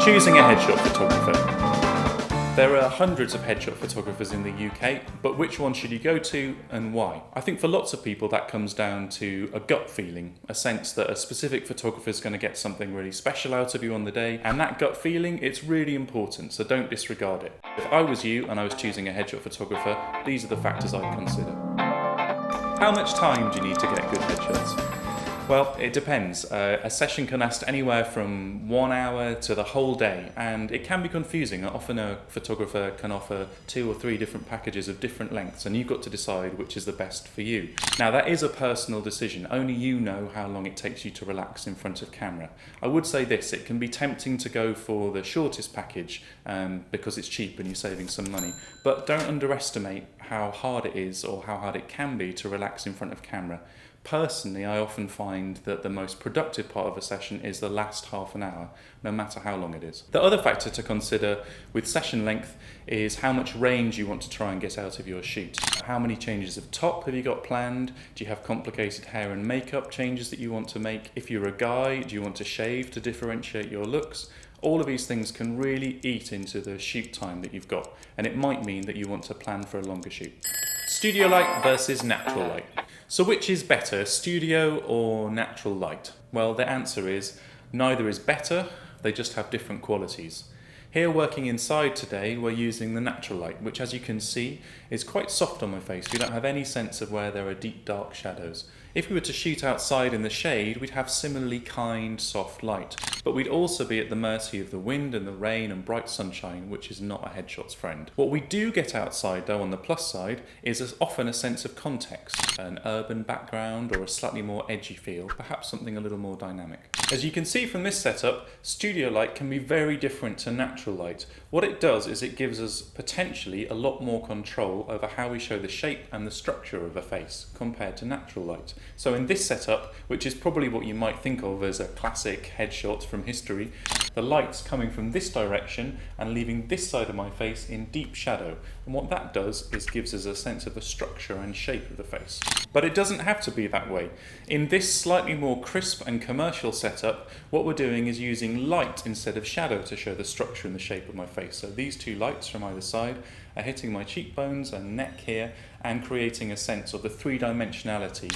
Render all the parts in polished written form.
Choosing a headshot photographer. There are hundreds of headshot photographers in the UK, but which one should you go to and why? I think for lots of people that comes down to a gut feeling, a sense that a specific photographer is going to get something really special out of you on the day, and that gut feeling, it's really important, so don't disregard it. If I was you and I was choosing a headshot photographer, these are the factors I'd consider. How much time do you need to get good headshots? Well, it depends. A session can last anywhere from 1 hour to the whole day, and it can be confusing. Often a photographer can offer 2 or 3 different packages of different lengths, and you've got to decide which is the best for you. Now, that is a personal decision. Only you know how long it takes you to relax in front of camera. I would say this, it can be tempting to go for the shortest package because it's cheap and you're saving some money, but don't underestimate how hard it is or how hard it can be to relax in front of camera. Personally, I often find that the most productive part of a session is the last half an hour, no matter how long it is. The other factor to consider with session length is how much range you want to try and get out of your shoot. How many changes of top have you got planned? Do you have complicated hair and makeup changes that you want to make? If you're a guy, do you want to shave to differentiate your looks? All of these things can really eat into the shoot time that you've got, and it might mean that you want to plan for a longer shoot. Studio light versus natural light. So which is better, studio or natural light? Well, the answer is neither is better, they just have different qualities. Here working inside today, we're using the natural light, which as you can see is quite soft on my face. We don't have any sense of where there are deep dark shadows. If we were to shoot outside in the shade, we'd have similarly kind, soft light. But we'd also be at the mercy of the wind and the rain and bright sunshine, which is not a headshot's friend. What we do get outside, though, on the plus side, is often a sense of context, an urban background or a slightly more edgy feel, perhaps something a little more dynamic. As you can see from this setup, studio light can be very different to natural light. What it does is it gives us potentially a lot more control over how we show the shape and the structure of a face compared to natural light. So in this setup, which is probably what you might think of as a classic headshot from history, the light's coming from this direction and leaving this side of my face in deep shadow. And what that does is gives us a sense of the structure and shape of the face. But it doesn't have to be that way. In this slightly more crisp and commercial setup, what we're doing is using light instead of shadow to show the structure and the shape of my face. So these 2 lights from either side are hitting my cheekbones and neck here and creating a sense of the 3-dimensionality.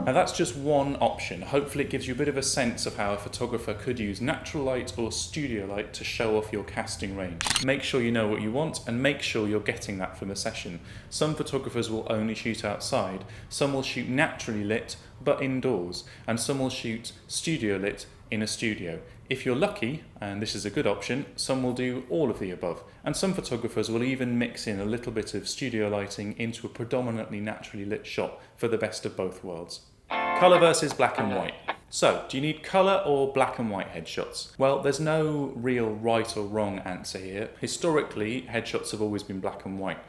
Now that's just one option. Hopefully it gives you a bit of a sense of how a photographer could use natural light or studio light to show off your casting range. Make sure you know what you want and make sure you're getting that from a session. Some photographers will only shoot outside, some will shoot naturally lit but indoors, and some will shoot studio lit in a studio. If you're lucky, and this is a good option, some will do all of the above. And some photographers will even mix in a little bit of studio lighting into a predominantly naturally lit shot for the best of both worlds. Colour versus black and white. So, do you need colour or black and white headshots? Well, there's no real right or wrong answer here. Historically, headshots have always been black and white.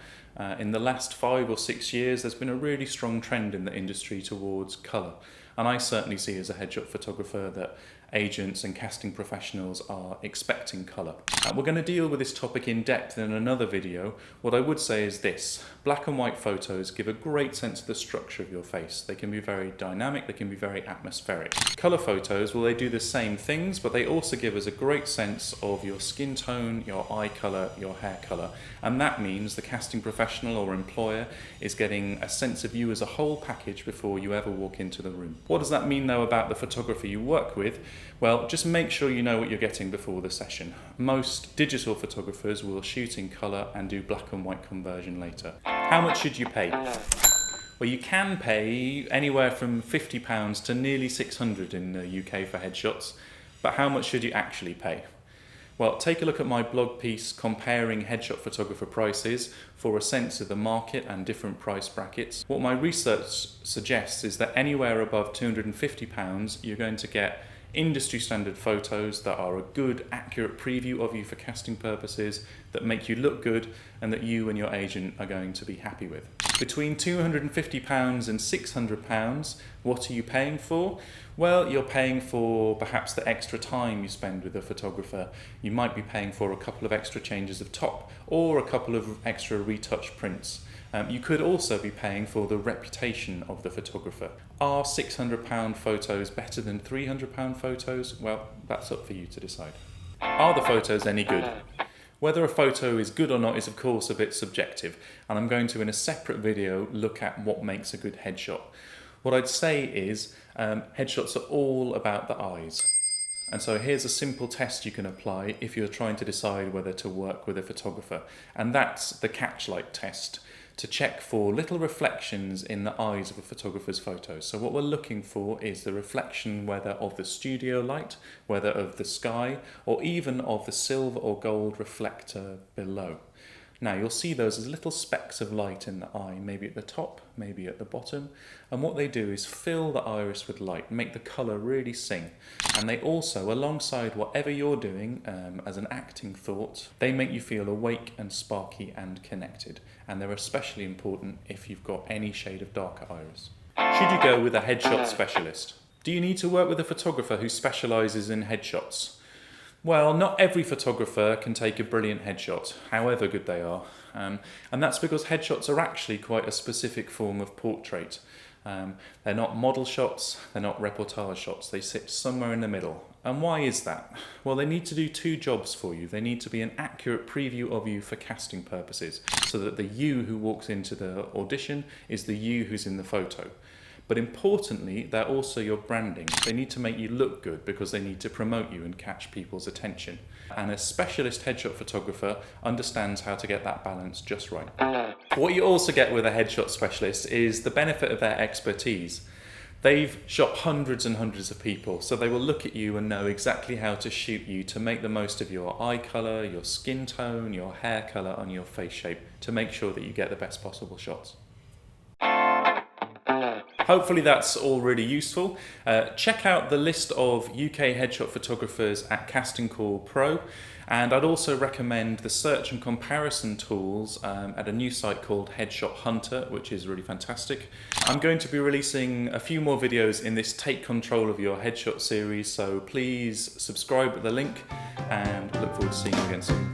In the last 5 or 6 years, there's been a really strong trend in the industry towards colour. And I certainly see as a headshot photographer that agents and casting professionals are expecting colour. We're going to deal with this topic in depth in another video. What I would say is this: black and white photos give a great sense of the structure of your face. They can be very dynamic, they can be very atmospheric. Colour photos, well, they do the same things, but they also give us a great sense of your skin tone, your eye colour, your hair colour. And that means the casting professional or employer is getting a sense of you as a whole package before you ever walk into the room. What does that mean though about the photographer you work with? Well, just make sure you know what you're getting before the session. Most digital photographers will shoot in colour and do black and white conversion later. How much should you pay? Well, you can pay anywhere from £50 to nearly £600 in the UK for headshots, but how much should you actually pay? Well, take a look at my blog piece comparing headshot photographer prices for a sense of the market and different price brackets. What my research suggests is that anywhere above £250, you're going to get industry standard photos that are a good, accurate preview of you for casting purposes, that make you look good and that you and your agent are going to be happy with. Between £250 and £600, what are you paying for? Well, you're paying for perhaps the extra time you spend with a photographer. You might be paying for a couple of extra changes of top or a couple of extra retouch prints. You could also be paying for the reputation of the photographer. Are £600 photos better than £300 photos? Well, that's up for you to decide. Are the photos any good? Whether a photo is good or not is of course a bit subjective, and I'm going to, in a separate video, look at what makes a good headshot. What I'd say is headshots are all about the eyes. And so here's a simple test you can apply if you're trying to decide whether to work with a photographer, and that's the catchlight test, to check for little reflections in the eyes of a photographer's photos. So what we're looking for is the reflection whether of the studio light, whether of the sky, or even of the silver or gold reflector below. Now you'll see those as little specks of light in the eye, maybe at the top, maybe at the bottom, and what they do is fill the iris with light, make the colour really sing. And they also, alongside whatever you're doing as an acting thought, they make you feel awake and sparky and connected. And they're especially important if you've got any shade of darker iris. Should you go with a headshot specialist? Do you need to work with a photographer who specialises in headshots? Well, not every photographer can take a brilliant headshot, however good they are. And that's because headshots are actually quite a specific form of portrait. They're not model shots, they're not reportage shots, they sit somewhere in the middle. And why is that? Well, they need to do two jobs for you. They need to be an accurate preview of you for casting purposes, so that the you who walks into the audition is the you who's in the photo. But importantly, they're also your branding. They need to make you look good because they need to promote you and catch people's attention. And a specialist headshot photographer understands how to get that balance just right. What you also get with a headshot specialist is the benefit of their expertise. They've shot hundreds and hundreds of people, so they will look at you and know exactly how to shoot you to make the most of your eye colour, your skin tone, your hair colour and your face shape to make sure that you get the best possible shots. Hopefully that's all really useful. Check out the list of UK headshot photographers at Casting Call Pro, and I'd also recommend the search and comparison tools at a new site called Headshot Hunter, which is really fantastic. I'm going to be releasing a few more videos in this Take Control of Your Headshot series, so please subscribe at the link and look forward to seeing you again soon.